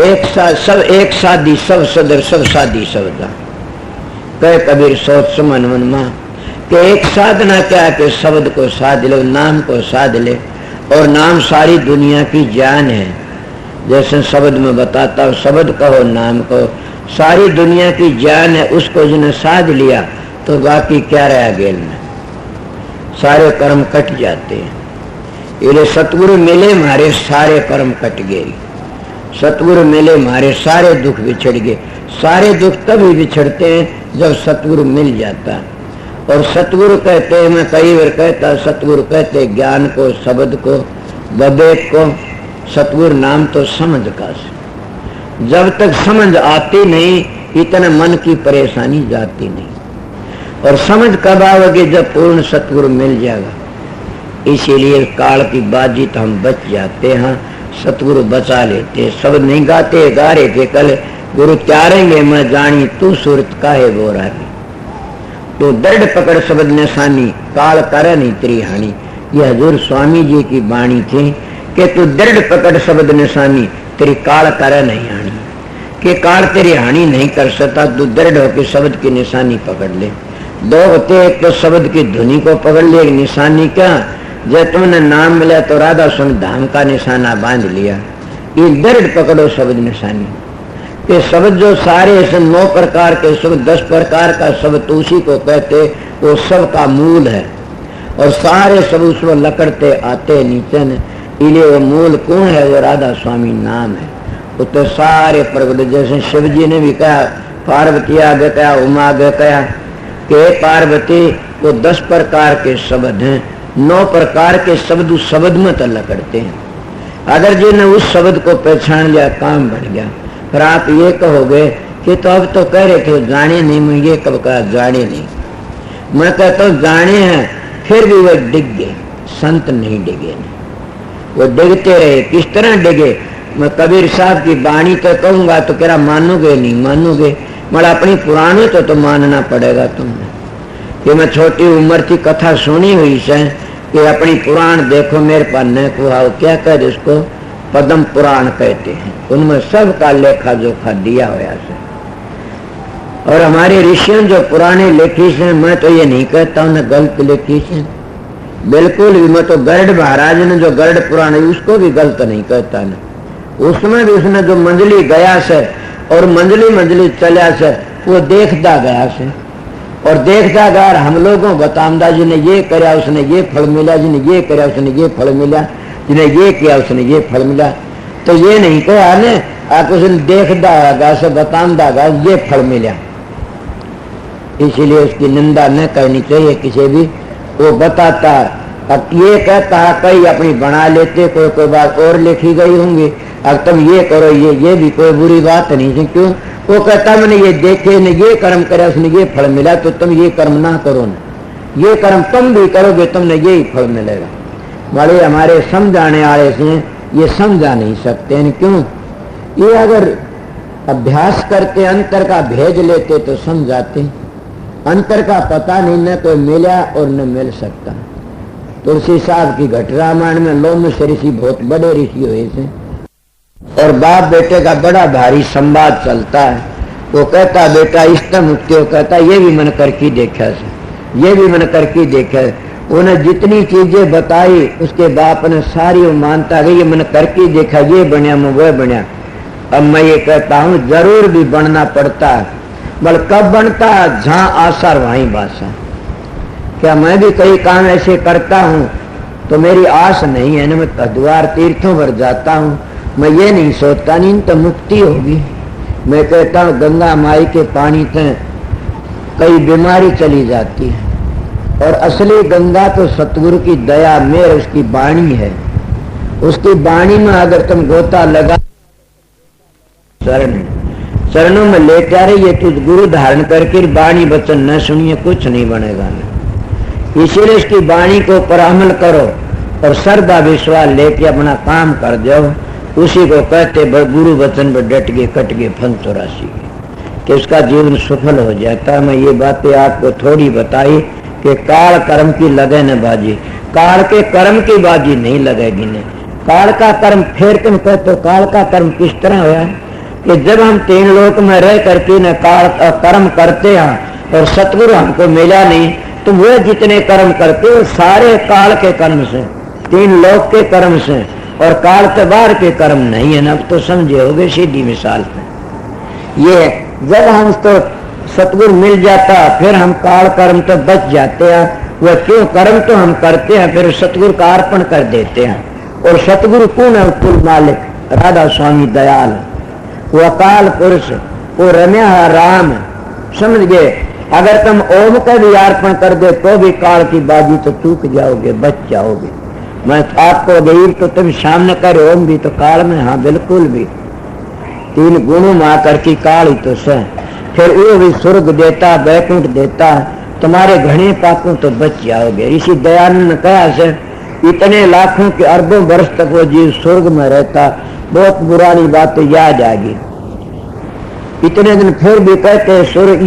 एक साथ सब एक साधी सब सदर सब साधी सबदा। कह कबीर सोच सुमन मन मा कि एक साधना क्या है कि शब्द को साध लो, नाम को साध ले। और नाम सारी दुनिया की जान है। जैसे शब्द में बताता हूँ, शब्द कहो नाम कहो, सारी दुनिया की जान है। उसको जिन्हें साध लिया तो बाकी क्या रहा गेल में, सारे कर्म कट जाते हैं। ये सतगुरु मिले मारे सारे कर्म कट गए। सतगुरु मिले मारे सारे दुख बिछड़ गए। सारे दुख तभी बिछड़ते हैं जब सतगुरु मिल जाता। और सतगुरु कहते हैं, मैं कई बार कहता, सतगुरु कहते ज्ञान को, शब्द को, विवेक को, सतगुरु नाम तो समझ का। जब तक समझ आती नहीं इतना मन की परेशानी जाती नहीं। और समझ कब आओगे, जब पूर्ण सतगुरु मिल जाएगा। इसीलिए काल की बाजी तो हम बच जाते हैं, सतगुरु बचा लेते। शब्द नहीं गाते, गा रहे थे कल, गुरु त्यारेंगे मैं जानी तू सूरत काहे वो रानी। तो दृढ़ पकड़ शब्द निशानी, काल करे नहीं तेरी हानि। ये हजूर स्वामी जी की वाणी थी कि तू दृढ़ पकड़ शब्द निशानी, तेरी काल करे नहीं हानि। कि काल तेरी हानि नहीं कर सकता, तू दृढ़ होकर शब्द की निशानी पकड़ ले। दो होते, एक तो शब्द की धुनी को पकड़ ले, एक निशानी क्या, जब तुमने नाम मिला तो राधा स्वामी धाम का निशाना बांध लिया। ये दृढ़ पकड़ो शब्द निशानी। ये शब्द जो सारे ऐसे 9 प्रकार के शब्द, 10 प्रकार का शब्द उसी को कहते, वो सब का मूल है। और सारे सब उसमें लकड़ते आते नीचे ने। इले वो मूल कौन है, वो राधा स्वामी नाम है। वो तो सारे प्रगट, जैसे शिव जी ने भी कहा, पार्वती आगे कहा, उमा आगे कहा कि पार्वती वो 10 प्रकार के शब्द हैं, 9 प्रकार के शब्द उस शब्द में तो लकड़ते हैं। अगर जिन्हें उस शब्द को पहचान लिया काम बन गया। फिर आप ये कहोगे कि तो अब तो कह रहे थे जाने नहीं, मैं ये कब कहा जाने नहीं। मैं कहता हूँ जाने हैं, फिर भी वो डिग गए। संत नहीं डिगे, वो डिगते रहे। किस तरह डिगे, मैं कबीर साहब की वाणी तो कहूंगा तो कह मानोगे नहीं मानोगे, मगर अपनी पुरानी तो मानना पड़ेगा तुमने। कि मैं छोटी उम्र की कथा सुनी हुई से कि अपनी पुराण देखो मेरे पास न को आओ, क्या कहते इसको, पद्म पुराण कहते हैं। उनमें सब का लेखा जोखा दिया हुआ से। और हमारे ऋषियों जो पुराने लेखी से, मैं तो ये नहीं कहता उन्हें गलत लेखी से, बिल्कुल भी। मैं तो गरुड़ महाराज ने जो गरुड़ पुराण है उसको भी गलत नहीं कहता न। उसमें भी उसने जो मंजली गया से और मंजली चला से, वो देखता गया से। और देखता गया, हम लोगों बतामदा जी ने ये कराया उसने ये फल मिला, जिन्हें ये कराया उसने ये फल मिला, जिन्हें ये किया उसने ये फल मिला। तो ये नहीं कहा ने आप उसने देखता गया से बतामदा गया ये फल मिला। इसीलिए उसकी निंदा न करनी चाहिए किसी भी। वो बताता, अब ये कहता कई अपनी बना लेते, कोई बात और लिखी गई होंगी, अब तुम ये करो, ये भी कोई बुरी बात नहीं है। क्यों, वो कहता मैंने ये देखे ने ये कर्म करे उसने ये फल मिला, तो तुम ये कर्म ना करो न, ये कर्म तुम भी करोगे तुमने यही फल मिलेगा। बड़े हमारे समझाने वाले से ये समझा नहीं सकते हैं। क्यों, ये अगर अभ्यास करते अंतर का भेज लेते तो समझाते। अंतर का पता नहीं, न कोई मिला और न मिल सकता। तुलसी साहब की घट रामायण में लोमश ऋषि बहुत बड़े ऋषि हुए थे और बाप बेटे का बड़ा भारी संवाद चलता है। वो कहता बेटा इष्ट मुक्ति हो, कहता ये भी मन करके देखा, ये भी मन करके देखा। उन्हें जितनी चीजें बताई उसके बाप ने सारी वो मानता गई, ये मन करके देखा, ये बनया मैं वो बनया। अब मैं ये कहता हूँ जरूर भी बनना पड़ता है, बल कब बनता है, जहां आसार वहीं बासा। क्या मैं भी कई काम ऐसे करता हूँ तो मेरी आस नहीं है ना, मैं हरिद्वार तीर्थों पर जाता हूँ, मैं ये नहीं सोचता नहीं तो मुक्ति होगी। मैं कहता हूँ गंगा माई के पानी से कई बीमारी चली जाती है। और असली गंगा तो सतगुरु की दया मेर उसकी वाणी है। उसकी वाणी में अगर तुम गोता लगा, चरणों में लेके आ रही है, तुझ गुरु धारण करके वाणी वचन न सुनिए कुछ नहीं बनेगा। इसीलिए इसकी वाणी को पर अमल करो और श्रद्धा विश्वास लेके अपना काम कर जाओ। उसी को कहते गुरु वचन पर डट गए कट गए फन 84 कि उसका जीवन सफल हो जाता है। मैं ये बातें आपको थोड़ी बताई कि काल कर्म की लगे न बाजी, काल के कर्म की बाजी नहीं लगेगी ने। काल का कर्म फिर तुम कहते काल का कर्म किस तरह हुआ है, कि जब हम तीन लोक में रह करके न कर्म करते हैं और सतगुरु हमको मिला नहीं, तो वह जितने कर्म करते वो सारे काल के कर्म से, तीन लोक के कर्म से, और काल के बाहर के कर्म नहीं है ना। अब तो समझे होगे सीधी मिसाल पे। ये जब हम तो सतगुरु मिल जाता फिर हम काल कर्म तो बच जाते हैं। वह क्यों? कर्म तो हम करते हैं फिर सतगुरु का अर्पण कर देते हैं। और सतगुरु कौन है? कुल मालिक राधा स्वामी दयाल, वो अकाल पुरुष, वो रम्या राम। समझ गए? अगर तुम ओम का भी अर्पण कर दे तो भी काल की बाजी तो चूक जाओगे, बच जाओगे। मैं आपको गरीब तो तुम सामने कर ओम भी तो काल में, हाँ बिल्कुल भी, तीन गुणों में आकर की काल ही तो सह। फिर वो भी स्वर्ग देता, बैकुंठ देता, तुम्हारे घने पापों तो बच जाओगे। इसी दयानंद ने कहा से इतने लाखों के अरबों वर्ष तक वो जीव स्वर्ग में रहता, बहुत पुरानी बात तो याद आ गई। इतने दिन फिर भी कहते स्वर्ग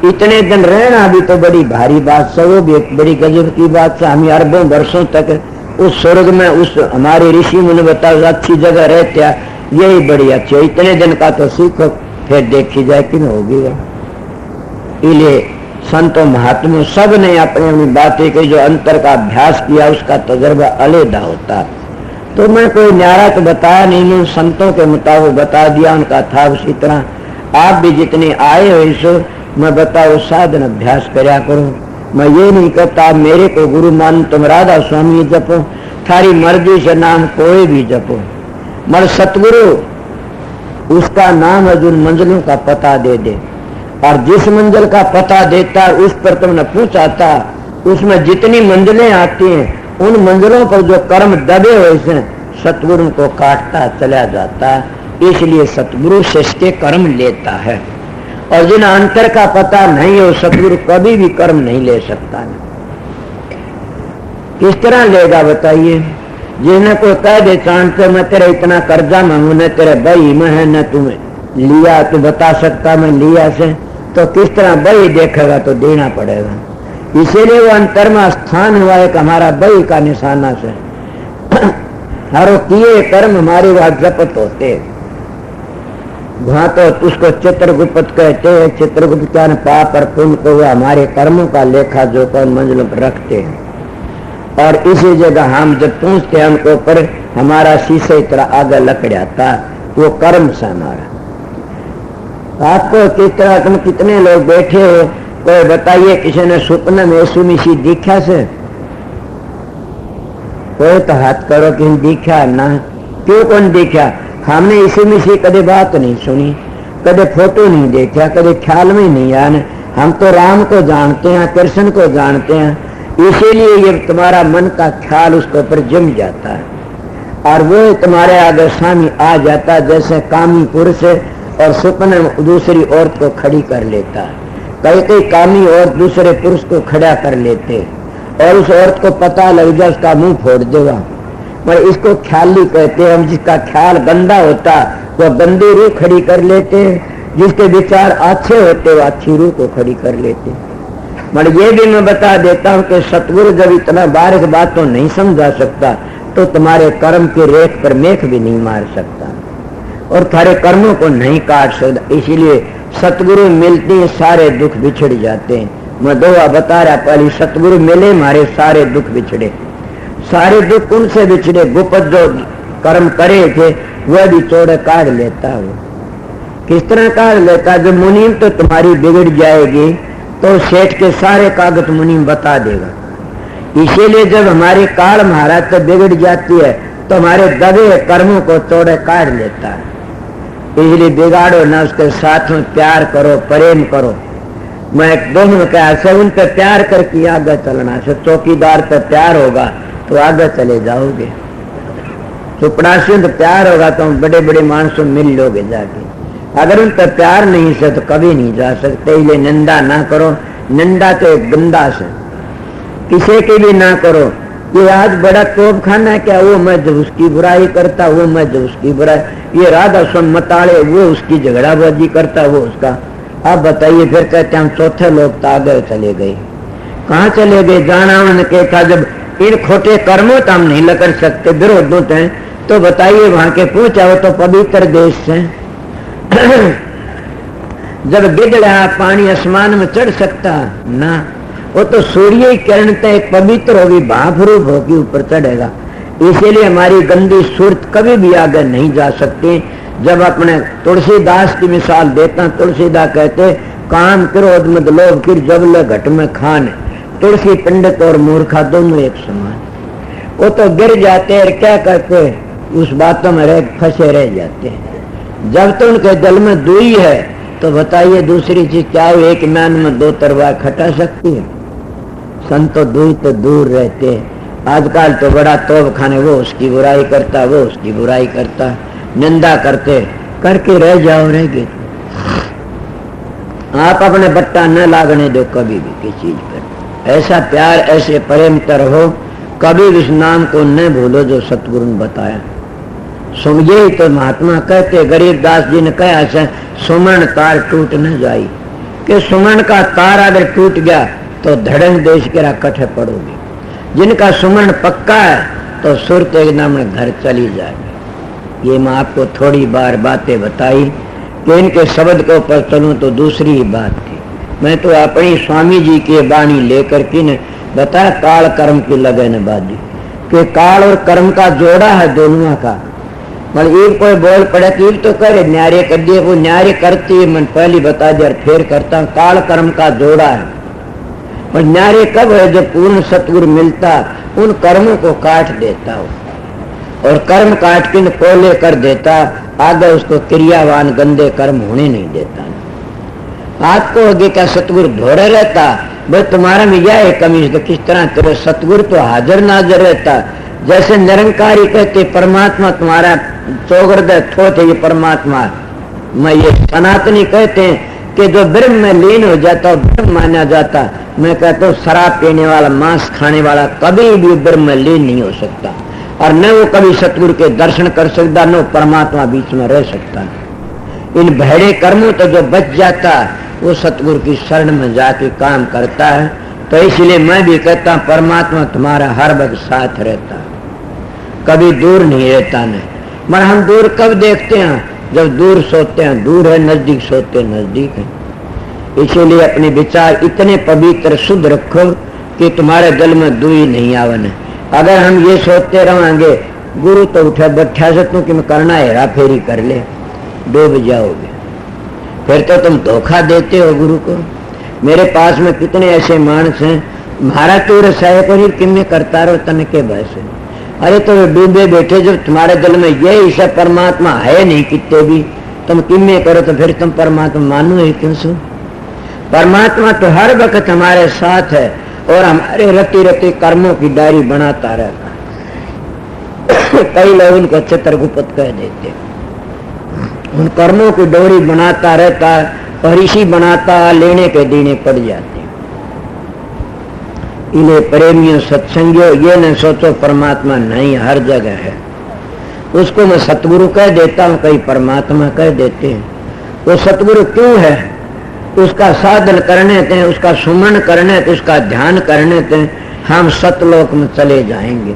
इतने दिन रहना भी तो बड़ी भारी बात से, वो भी एक बड़ी गजब की बात से। हम अरबों वर्षों तक उस स्वर्ग में, उस हमारे ऋषि मुनि बताओ अच्छी जगह रहते हैं, यही बड़ी अच्छी। इतने दिन का तो सीखो, फिर देखी जाए कि नहीं होगी। इसलिए संतों महात्मा सब ने अपनी अपनी बातें कही, जो अंतर का अभ्यास किया उसका तजर्बा अलग होता। तो मैं कोई न्यारा तो बताया नहीं, मैं संतों के मुताबिक बता दिया, उनका था उसी तरह। आप भी जितने आए हो सो मैं बताओ साधन अभ्यास करया करो। मैं ये नहीं कहता मेरे को गुरु मान, तुम राधा स्वामी जपो, थारी मर्जी से नाम कोई भी जपो, मगर सतगुरु उसका नाम है जो मंजिलों का पता दे दे। और जिस मंजिल का पता देता उस पर तुमने पूछा था, उसमें जितनी मंजिलें आती हैं उन मंजिलों पर जो कर्म दबे हुए हैं सतगुरु को काटता चला जाता। इसलिए सतगुरु शिष्य कर्म लेता है, और जिन अंतर का पता नहीं है सतगुरु कभी भी कर्म नहीं ले सकता। किस तरह लेगा बताइए? जिन्हें कोई कह दे चांद पे मैं तेरे इतना कर्जा मांगू, न तेरे बही में है न तुम्हें लिया, तो बता सकता मैं लिया से, तो किस तरह बही देखेगा? तो देना पड़ेगा। इसीलिए वो अंतर में स्थान हुआ एक हमारा बही का निशाना से। हर किए कर्म हमारे वहां जपत होते, वहां तो उसको चित्रगुप्त कहते हैं। चित्रगुप्त क्या पाप और पुण्य को वो हमारे कर्मों का लेखा जोखा मंजिलों पर रखते हैं। और इसी जगह हम जब पूछते हैं उनको पर हमारा शीशे इतना आगे लग जाता, वो कर्म से हमारा। आपको किस तरह तुम कितने लोग बैठे हो, कोई बताइए किसी ने स्वप्न में यीशु मसीह दिखा से? कोई तो हाथ करो कि दिखा ना। क्यों कौन दिखा? हमने यीशु मसीह कदे बात नहीं सुनी, कदे फोटो नहीं देखा, कदे ख्याल में नहीं आया। हम तो राम को जानते हैं, कृष्ण को जानते हैं, इसीलिए ये तुम्हारा मन का ख्याल उसके ऊपर जम जाता है और वो तुम्हारे आगे सामने आ जाता है। जैसे कामी पुरुष और स्वप्न में दूसरी औरत को खड़ी कर लेता है, कई कई कामी औरत दूसरे पुरुष को खड़ा कर लेते और उस औरत को पता लग जाए उसका मुंह फोड़ देगा। पर इसको ख्याली कहते हैं। हम जिसका ख्याल गंदा होता वो गंदी रूह खड़ी कर लेते हैं, जिसके विचार अच्छे होते वो अच्छी रूह को खड़ी कर लेते। मगर ये भी मैं बता देता हूँ कि सतगुरु जब इतना बारीक बात तो नहीं समझा सकता तो तुम्हारे कर्म के रेख पर मेख भी नहीं मार सकता और थारे कर्मों को नहीं काट सकता। इसीलिए सतगुरु मिलते हैं सारे दुख बिछड़ जाते हैं। मैं दुआ बता रहा, पहले सतगुरु मिले हमारे सारे दुख बिछड़े। सारे दुख उनसे बिछड़े। गुप्त जो कर्म करे थे वह भी चौड़े काट लेता। वो किस तरह काट लेता? जब मुनीम तो तुम्हारी बिगड़ जाएगी तो सेठ के सारे कागज मुनीम बता देगा। इसीलिए जब हमारी काल महाराज तो बिगड़ जाती है तो हमारे दबे कर्मों को चौड़े काट लेता है। इसलिए बिगाड़ो ना, उसके साथ में प्यार करो, प्रेम करो। मैं दोनों कहा से उन पर प्यार करके आगे चलना से। चौकीदार पे प्यार होगा तो आगे चले जाओगे, चुपड़ासी तो प्यार होगा तो बड़े बड़े मानसों मिल लोगे जाके। अगर उन पर प्यार नहीं से तो कभी नहीं जा सकते। इसलिए निंदा ना करो। निंदा तो एक गंदा से किसी की भी ना करो। ये आज बड़ा तोप खाना है क्या? वो मैं जो उसकी बुराई करता, वो मैं जो उसकी बुराई। ये राधा स्वयं मताड़े, वो उसकी झगड़ाबाजी करता, वो उसका। आप बताइए फिर कहते हम चौथे लोग तो आगे चले गए। कहाँ चले गए? जाना उनके था जब इन खोटे कर्मों तो हम नहीं लग सकते, विरोधों थे तो बताइए वहां के पूछा वो तो पवित्र देश से। जब गिर रहा पानी आसमान में चढ़ सकता ना, वो तो सूर्य किरण तक एक पवित्र होगी, भाप रूप होगी, ऊपर चढ़ेगा। इसीलिए हमारी गंदी सूरत कभी भी आगे नहीं जा सकती। जब अपने तुलसीदास की मिसाल देता, तुलसीदास कहते काम क्रोध मद लोभ फिर जबल घट में खान, तुलसी पंडित और मूर्खा दोनों एक समान। वो तो गिर जाते और क्या करते, उस बातों में रह फंसे रह जाते हैं। जब तो उनके दिल में दुई है तो बताइए दूसरी चीज क्या है? एक म्यान में दो तलवार खटा सकती है? संतो दुई तो दूर रहते हैं। आजकल तो बड़ा तोब खाने, वो उसकी बुराई करता, वो उसकी बुराई करता, निंदा करते करके रह जाओ, रह गए। आप अपने बट्टा न लागने दो कभी भी किसी चीज पर। ऐसा प्यार, ऐसे प्रेम तर हो, कभी भी इस नाम को न भूलो जो सतगुरु ने बताया। सुनिए तो महात्मा कहते, गरीबदास जी ने कहा ऐसा, सुमन तार टूट न जाई, कि सुमन का तार अगर टूट गया तो धड़ंग देश के कट्ठे पड़ोगे। जिनका सुमन पक्का है तो सुरत एकदम घर चली जाएगी। ये मैं आपको थोड़ी बार बातें बताई कि इनके शब्द को पर चलूं तो दूसरी ही बात थी। मैं तो अपनी स्वामी जी की वाणी लेकर के ने बताया काल कर्म की लगन बाजी, कि काल और कर्म का जोड़ा है दोनों का। मतलब एक कोई बोल पड़े कि तो करे न्यारे कर दिए, वो न्यारे करती है, मैं पहले बता दिया फिर करता हूँ। काल कर्म का जोड़ा है, और न्यारे कब है? जब पूर्ण सतगुरु मिलता, उन कर्मों को काट देता हो, और कर्म काट के कोले कर देता, आगे उसको क्रियावान गंदे कर्म होने नहीं देता। आपको आगे का सतगुरु धोरे रहता, भाई तुम्हारा में यह है कमी, तो किस तरह तेरे सतगुरु तो हाजिर नाजर रहता। जैसे निरंकारी कहते परमात्मा तुम्हारा चौगर्द थोथ है, ये परमात्मा। मैं ये सनातनी कहते हैं कि जो ब्रह्म में लीन हो जाता, ब्रह्म माना जाता। मैं कहता हूँ शराब पीने वाला, मांस खाने वाला कभी भी ब्रह्म में लीन नहीं हो सकता, और न वो कभी सतगुरु के दर्शन कर सकता, न परमात्मा बीच में रह सकता। इन भैड़े कर्मों तो जो बच जाता, वो सतगुरु की शरण में जाके काम करता है। तो इसलिए मैं भी कहता हूँ परमात्मा तुम्हारा हर वक्त साथ रहता, कभी दूर नहीं रहता। नहीं मगर हम दूर कब देखते हैं? जब दूर सोते हैं दूर है, नजदीक सोते नजदीक है। इसीलिए अपने विचार इतने पवित्र शुद्ध रखो कि तुम्हारे दिल में दुई नहीं आवन। अगर हम ये सोचते रहेंगे गुरु तो उठा बैठा सकता कि मैं करना हेरा फेरी कर ले, डूब जाओगे। फिर तो तुम धोखा देते हो गुरु को। मेरे पास में कितने ऐसे मानस हैं, महारा तो रसाय को नहीं किम्मे करता रहो तन के भय से। अरे तो डूबे बैठे, जब तुम्हारे दिल में यही सब परमात्मा है नहीं कितने भी, तुम किम्मे करो तो फिर तुम परमात्मा मानो ही क्यों सो? परमात्मा तो हर वक्त हमारे साथ है, और हमारे रति रति कर्मों की डायरी बनाता रहता है। कई लोग उनको चित्रगुप्त कह देते, उन कर्मों की डोरी बनाता रहता है, और इसी बनाता लेने के देने पड़ जाते। इन्हें प्रेमियों सत्संगियों ये न सोचो परमात्मा नहीं हर जगह है। उसको मैं सतगुरु कह देता हूँ, कई परमात्मा कह देते हैं। वो सतगुरु क्यों है? उसका साधन करने थे, उसका सुमन करने थे, उसका ध्यान करने थे, हम सतलोक में चले जाएंगे।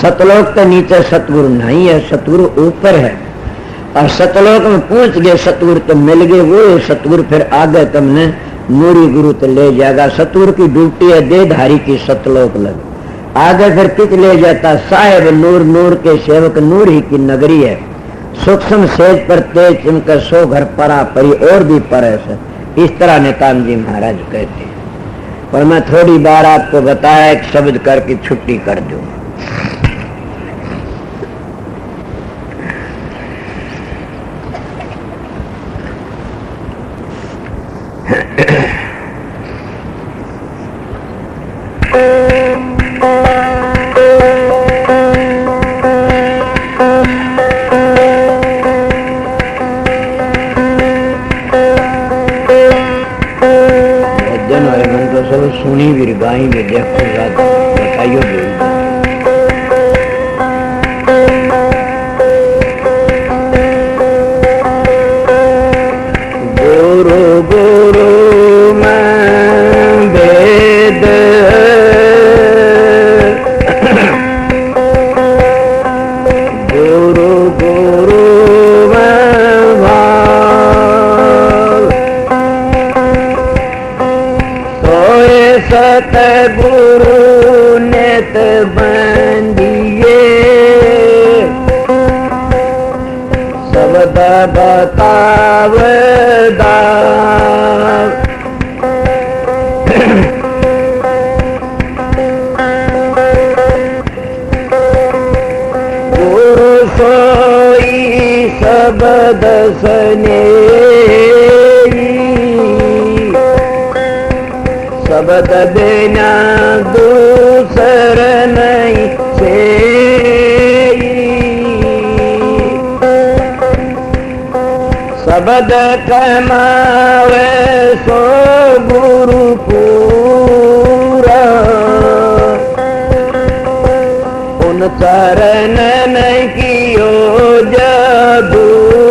सतलोक तो नीचे सतगुरु नहीं है, सतगुरु ऊपर है। और सतलोक में पहुंच गए सतगुरु तो मिल गए, वो सतगुरु फिर आगे तुमने नूरी गुरु तो ले जाएगा। सतगुरु की ड्यूटी है देहधारी की सतलोक लग, आगे फिर कित ले जाता? साहेब नूर, नूर के सेवक, नूर ही की नगरी है। सूक्ष्म सेज पर तेज चिमकर सो घर परा परी और भी पर है। इस तरह नेताम जी महाराज कहते हैं। पर मैं थोड़ी बार आपको बताया, एक शब्द करके छुट्टी कर दूं। सुनी भी गाई भी देखो बताइयो गुरु गुरु मैं वेद गुरु गुरु मैं भगत गुरु नेत बंदिए शब्द बतावदा गुरु सोई शब्द सने शब्द बिना दूसर नहीं से शब्द कमावे सो गुरु पूरा उन चरण नहीं कियो जदूरा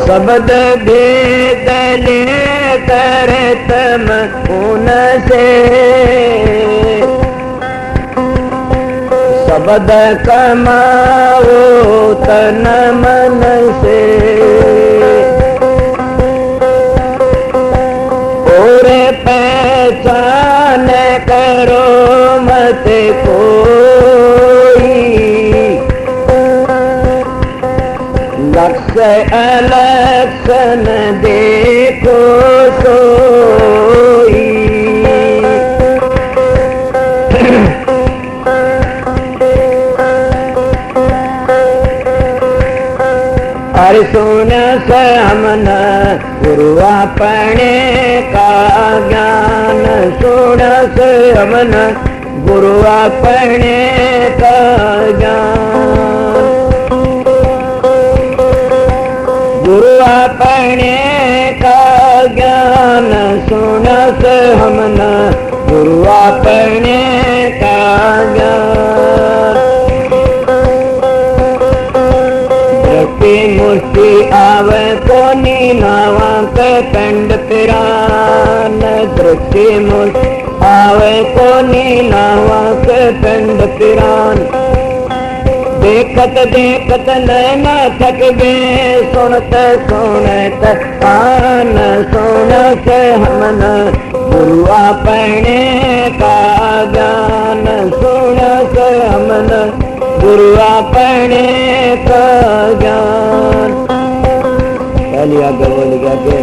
शब्द भेद ले कर तम उनसे शब्द कमाओ तन मन से और पहचान करो मत कोई लक्ष्य अलक्षण देखो सोई अरे सुन से हमन गुरु अपने का ज्ञान सुन से हमन गुरु अपने का ज्ञान गुरु अपने का ज्ञान सुन से हमन गुरु अपने का ज्ञान दृष्टि मुष्टि आवे कोनी नावा के कंड पिरान दृष्टि मुष्टि आवे कोनी नावा के कंड पिरान देखत देखत नैना थक गए सुनत सुनत कान सुनत हमन गुरु अपने का ज्ञान सुनत हमन गुरु अपने का ज्ञान पहली आगे बोल गया के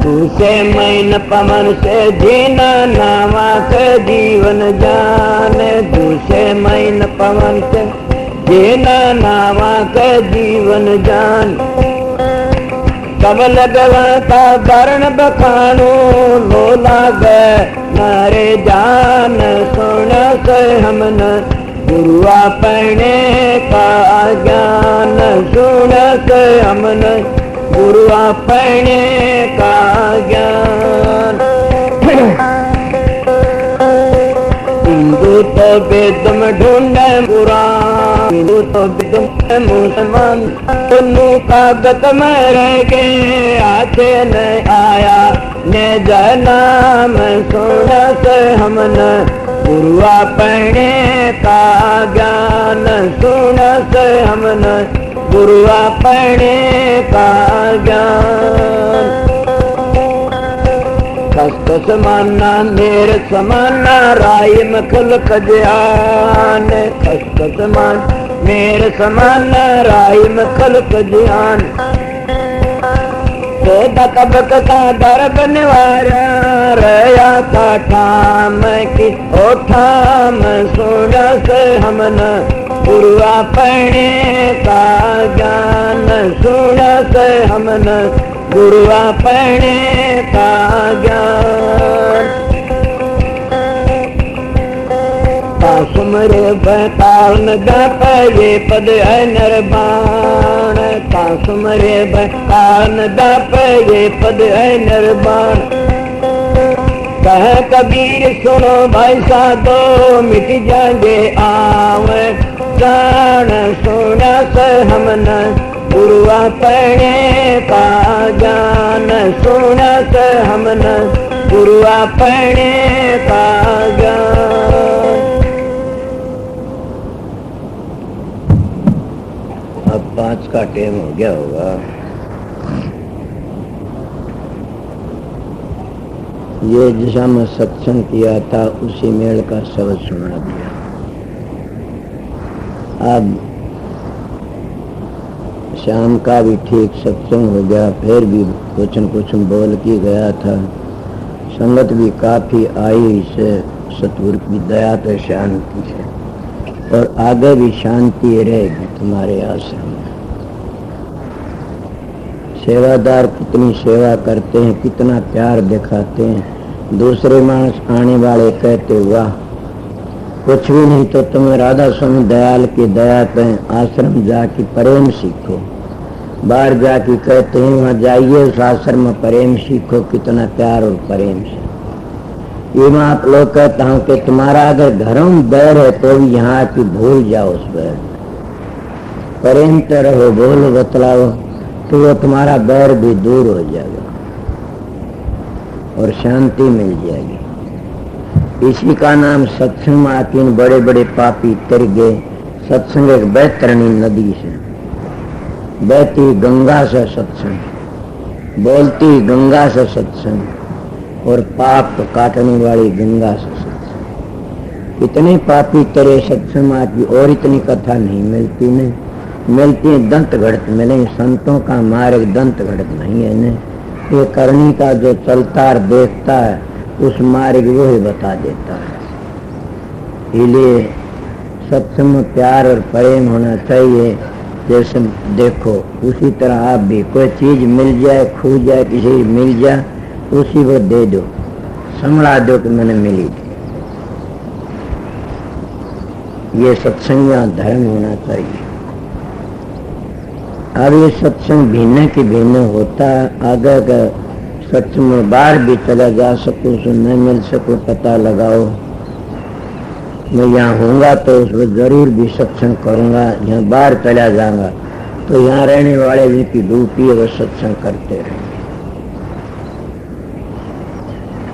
दूसरे मैन पवन से जीना नावा के जीवन जान दूसरे मैन पवन से जीना नावा के जीवन जान कब लगवता वर्ण बखानो लो लागे नारे जान सुन से हमन गुरु अपने का ज्ञान सुन से हमन गुरु अपने का ज्ञान हिंदू तो वेदम ढूंढे पुराण हिंदू तो वेदम मुसलमान दोनों कागत में रह गए आते न आया ने जनाम सुन से हमन गुरु अपने का ज्ञान सुन से हमन गुरु अपने का ज्ञान कष्ट समाना मेरे समाना राय मखल खजान कष्ट समान मेरे समाना राय मखल खजान तो दकबक का दर बनवारा रया का ठाम की ओ ठाम सुन से हमन गुरु अपने का ज्ञान सुन से हमन गुरु अपने का ज्ञान सुमरे बतान गप ये पद है निर्वाण का सुमरे बतान गप ये पद है निर्वाण कह कबीर सुनो भाई साधो मिट जाएंगे आवे जान सुन से हमन गुरु अपने का ज्ञान सुन से हमन गुरु अपने का ज्ञान। अब 5 का टाइम हो गया होगा। ये जैसा मैं सत्संग किया था उसी मेल का शब्द सुना दिया। अब शाम का भी ठीक सत्संग हो गया, फिर भी कुछ न कुछ बोल के गया था। संगत भी काफी आई से सतगुरु की दया तो शांति से, और आगे भी शांति रहेगी तुम्हारे आश्रम में। सेवादार कितनी सेवा करते हैं, कितना प्यार दिखाते हैं। दूसरे मानस आने वाले कहते वाह, कुछ भी नहीं तो तुम्हें राधा स्वामी दयाल की दया पे आश्रम जाके प्रेम सीखो। बाहर जाके कहते हैं वहाँ जाइए उस आश्रम में प्रेम सीखो, कितना प्यार और प्रेम से। ये मैं आप लोग कहता हूँ कि तुम्हारा अगर घरों में बैर है तो भी यहाँ की भूल जाओ उस बैर, प्रेम तो रहो, बोलो बतलाओ, तो वो तुम्हारा बैर भी दूर हो जाएगा और शांति मिल जाएगी। इसी का नाम सत्संग में आके बड़े बड़े पापी तर गए। सत्संग एक बैतरणी नदी से बहती गंगा से सत्संग, बोलती गंगा से सत्संग, और पाप काटने वाली गंगा से सत्संग। कितने पापी तेरे सत्संग आदमी, और इतनी कथा नहीं मिलती ने, मिलती है दंत घड़त मिले। संतों का मार्ग दंत घड़त नहीं है ने। ये करनी का जो चलता और देखता है उस मार्ग वो ही बता देता है। इसलिए सत्संग में प्यार और प्रेम होना चाहिए। जैसे देखो उसी तरह आप भी कोई चीज मिल जाए, खो जाए, किसी मिल जाए, उसी को दे दो, संभला दो कि मैंने मिली। ये सत्संग धर्म होना चाहिए। अब ये सत्संग भिन्न की भिन्न होता। अगर सत्संग में बाहर भी चला जा सकूं, सुनने मिल सकूं, पता लगाओ। मैं यहाँ होऊंगा तो उसमें जरूर भी सत्संग करूंगा। यहाँ बाहर चला जाऊंगा तो यहाँ रहने वाले जिनकी ड्यूटी है वो सत्संग करते रहेंगे।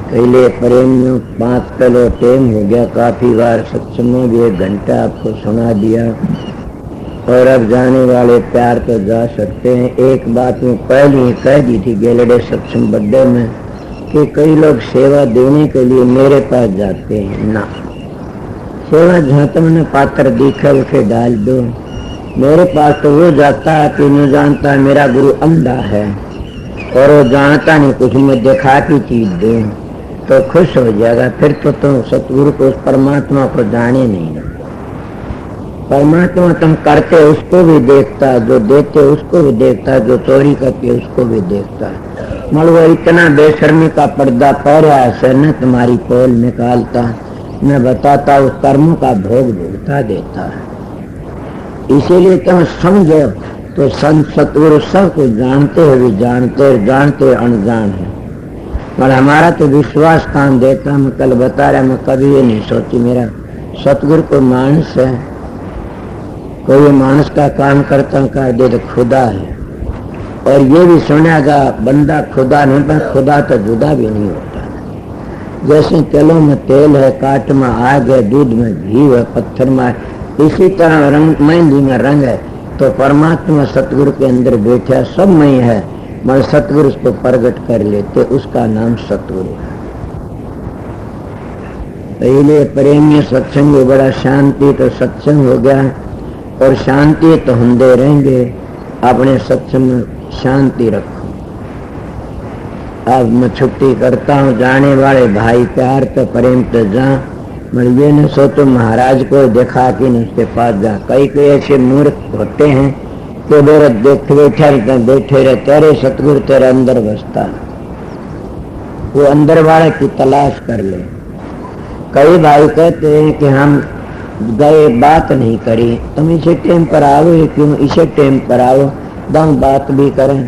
पहले प्रेम में 5 किलो टाइम हो गया, काफी बार सत्संग में भी 1 घंटा आपको सुना दिया, और अब जाने वाले प्यार तो जा सकते हैं। एक बात मैं पहले ही कह दी थी गेलड़े सत्संग बड्डे में कि कई लोग सेवा देने के लिए मेरे पास जाते हैं। ना, सेवा जहाँ तक मैंने पात्र दिखा उसे डाल दो। मेरे पास तो वो जाता है कि नहीं जानता है मेरा गुरु अंधा है, और वो जानता नहीं कुछ में दिखा की चीज दे तो खुश हो जाएगा। फिर तो तुम सतगुरु को, उस परमात्मा को जाने नहीं ना। परमात्मा तुम करते उसको भी देखता है, जो देते उसको भी देखता है, जो चोरी करते उसको भी देखता है। मगर वो इतना बेशर्मी का पर्दा पहरा है न, तुम्हारी पोल निकालता, मैं बताता उस कर्मों का भोग भुगता देता है। इसीलिए तुम समझो तो संत सतगुरु सब कुछ जानते हुए भी जानते अनजान है। पर हमारा तो विश्वास काम देता। मैं कल बता रहा, मैं कभी ये नहीं सोची मेरा सतगुरु को मानस है, कोई मानस का काम करता कर दे तो खुदा है। और ये भी सुनेगा बंदा खुदा नहीं, पर खुदा तो जुदा भी नहीं होता। जैसे तेलों में तेल है, काट में आग है, दूध में घी है, पत्थर में, इसी तरह रंग मेहंदी में रंग है। तो परमात्मा सतगुरु के अंदर बैठा सब में है, मगर सतगुरु उसको प्रकट कर लेते, उसका नाम सतगुरु है। पहले प्रेम में सत्संग में बड़ा शांति तो सत्संग हो गया, और शांति तो होंदे रहेंगे। अपने सत्संग में शांति रखो। अब मैं छुट्टी करता हूँ, जाने वाले भाई प्यार तो प्रेम तो जा, मैं ये न सोचो महाराज को देखा कि न उसके पास जा। कई ऐसे मूर्ख होते हैं कि मेरे बैठे रहे, तेरे सतगुरु तेरे अंदर बसता, वो अंदर वाले की तलाश कर ले। कई भाई कहते हैं कि हम गए बात नहीं करी, तुम इसे टाइम पर आओ, क्यों इसे टाइम पर आओ, दम बात भी करें।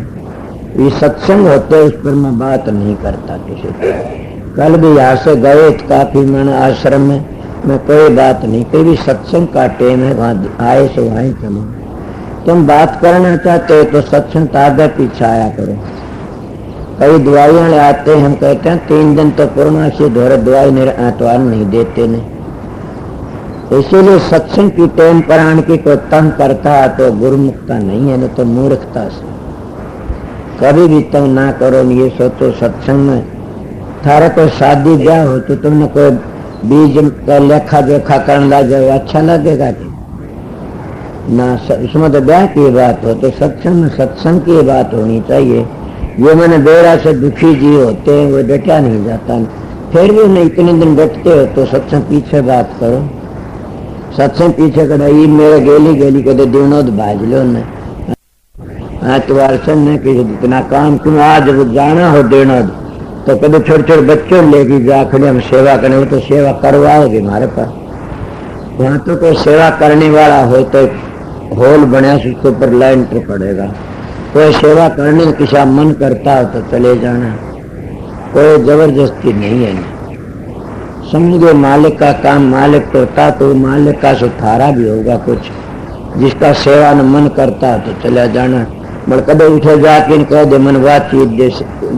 ये सत्संग होते उस पर मैं बात नहीं करता किसी से। कल भी यहाँ से गए काफी मन आश्रम में, मैं कोई बात नहीं, कोई भी सत्संग का टाइम है, वहाँ आए से वहीं चलो। तुम बात करना चाहते हो तो सत्संग ताजा पीछे आया करो। कई दवाइयाँ ले आते हैं, हम कहते हैं 3 दिन तो पूर्णमासी धोरे दवाई मेरे आंतवार नहीं देते ने। इसीलिए सत्संग की टाइम पर आने की कोई तंग करता है तो गुरुमुखता नहीं है, न तो मूर्खता से। कभी भी तंग ना करो। ये सोचो सत्संग में थारे कोई शादी ब्याह हो तो तुमने कोई बीज का लेखा जोखा करने लग जाए, अच्छा लगेगा कि ना? इसमें तो ब्याह की बात हो तो सत्संग सत्संग की बात होनी चाहिए। ये मैंने बेरा से दुखी जी होते हैं, वो डटा नहीं जाता, फिर भी नहीं इतने दिन बैठते हो तो सत्संग पीछे बात करो, सत्संग पीछे करो। ये मेरे गेली गेली कदे दिनों बाज लो ने आतवार से कि इतना काम क्यों आज वो जाना हो देना तो कभी छोटे छोटे बच्चों लेके जाकर हम सेवा करें, वो तो सेवा करवाओगे हमारे पास। वहां तो कोई सेवा करने वाला हो तो होल बना उसके ऊपर लेंटर पड़ेगा। कोई सेवा करने का किसी मन करता हो तो चले जाना, कोई जबरदस्ती नहीं है। समझो मालिक का काम मालिक करता तो मालिक का सुधारा भी होगा कुछ। जिसका सेवा न मन करता तो चला जाना, बड़ कदे उठे जाके कह दे मन बातचीत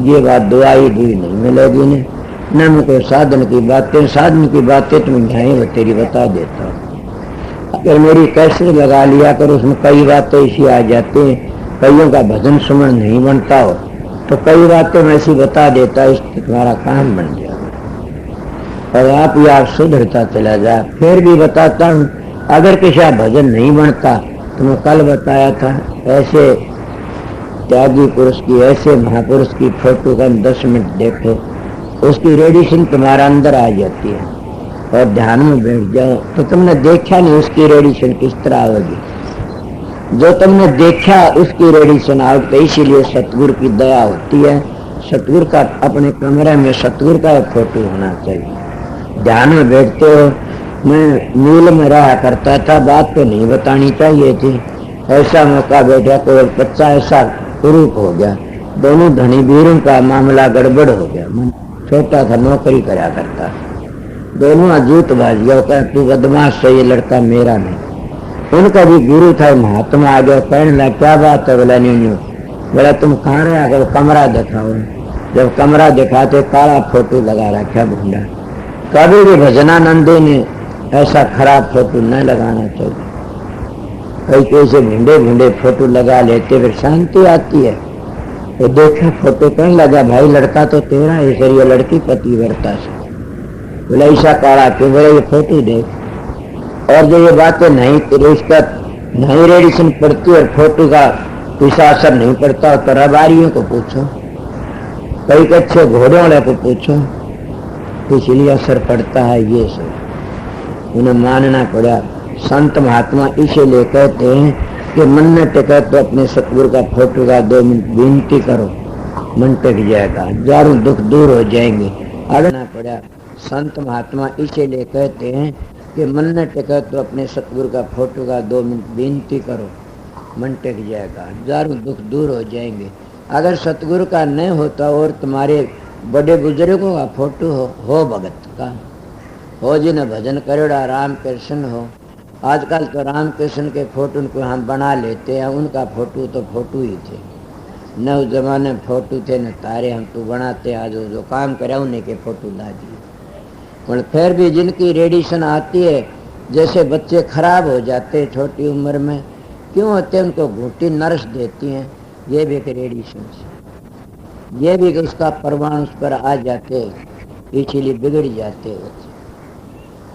ये बात दुआई दी नहीं मिलेगी ने न मैं कोई साधन की बातें तुम ढाई वो तेरी बता देता हूँ। अगर मेरी कैसे लगा लिया कर उसमें कई बातें ऐसी आ जाती हैं, कईयों का भजन सुमन नहीं बनता हो तो कई बातें मैं ऐसी बता देता, इससे तुम्हारा काम बन जाएगा और आप ही आप सुधरता चला जा। फिर भी बताता हूँ, अगर किसी का भजन नहीं बनता तो मैं कल बताया था, ऐसे त्यागी पुरुष की ऐसे महापुरुष की फोटो का 10 मिनट देखो, उसकी रेडिएशन तुम्हारा अंदर आ जाती है और ध्यान में बैठ जाओ तो तुमने देखा नहीं उसकी रेडिएशन किस तरह आएगी। जो तुमने देखा उसकी रेडिएशन आती, इसीलिए सतगुरु की दया होती है। सतगुरु का अपने कमरे में सतगुरु का फोटो होना चाहिए। ध्यान में बैठते हो, मैं नील में रहा करता था, बात तो नहीं बतानी चाहिए थी, ऐसा मौका बैठा कोई बच्चा ऐसा कुरूप हो गया, दोनों धनी वीरों का मामला गड़बड़ हो गया। छोटा था, नौकरी करा करता, दोनों अजूत बाज गया, कहता तू बदमाश है, ये लड़का मेरा नहीं। उनका भी गुरु था, महात्मा आ गया, कहने लगा क्या बात है? बोला नहीं बोला तुम कहाँ रहे? अगर कमरा दिखाओ। जब कमरा दिखाते काला फोटो लगा रखा भूंडा। कभी भी भजनानंदी ने ऐसा खराब फोटो न लगाना चाहिए। कई कैसे भूडे भूडे फोटो लगा लेते, फिर शांति आती है। तो देखा फोटो कहने लगा भाई लड़का तो तेरा है, सर ये लड़की पतिव्रता से। बोला ऐसा काला क्यों? बोला ये फोटो देख। और जो ये बातें नहीं इसका नहीं रेडिएशन पड़ती और फोटो का कोई असर नहीं पड़ता तो रबारियों को पूछो, कई अच्छे घोड़े वाले को पूछो, इसलिए असर पड़ता है। ये सब उन्हें मानना पड़ा। संत महात्मा इसीलिए कहते हैं कि मन न टिका तो अपने सतगुरु का फोटो का 2 मिनट विनती करो, मन टिक जाएगा, हजारों दुख दूर हो जाएंगे। अड़ना पड़ा। संत महात्मा इसीलिए कहते हैं कि मन न टिका तो अपने सतगुरु का फोटो का 2 मिनट विनती करो, मन टिक जाएगा, हजारों दुख दूर हो जाएंगे। अगर सतगुरु का नहीं होता और तुम्हारे बड़े बुजुर्गों का फोटो हो भगत का हो, जिन्हें भजन करेड़ा राम कृष्ण हो। आजकल तो राम कृष्ण के फोटो को हम बना लेते हैं, उनका फोटो तो फोटो ही थे, न उस जमाने फोटो थे न तारे हम तो बनाते। आज जो काम करे उन्हीं के फोटो ला दिए। पर फिर भी जिनकी रेडिएशन आती है, जैसे बच्चे खराब हो जाते छोटी उम्र में क्यों होते हैं, उनको घूटी नर्स देती हैं, ये भी एक रेडिएशन से, ये भी उसका परमाणु उस पर आ जाते, इसीलिए बिगड़ जाते बच्चे।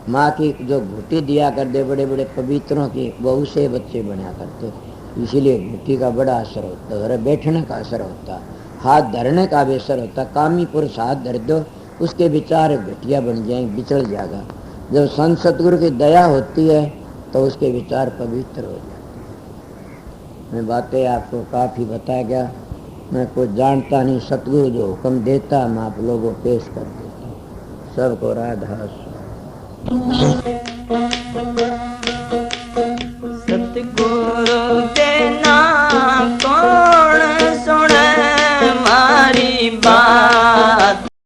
माँ की जो घुट्टी दिया कर दे बड़े बड़े पवित्रों की, वो से बच्चे बना करते, इसीलिए घुट्टी का बड़ा असर होता है। बैठने का असर होता है, हाथ धरने का भी असर होता है। कामी पुरुष हाथ धर दो उसके विचार घटिया बन जाएंगे, बिचड़ जाएगा। जब संत सतगुरु की दया होती है तो उसके विचार पवित्र हो जाते हैं। मैं बातें आपको काफ़ी बताया गया, मैं कुछ जानता नहीं, सतगुरु जो हुक्म देता मैं आप लोगों को पेश कर देता हूँ। सबको राधा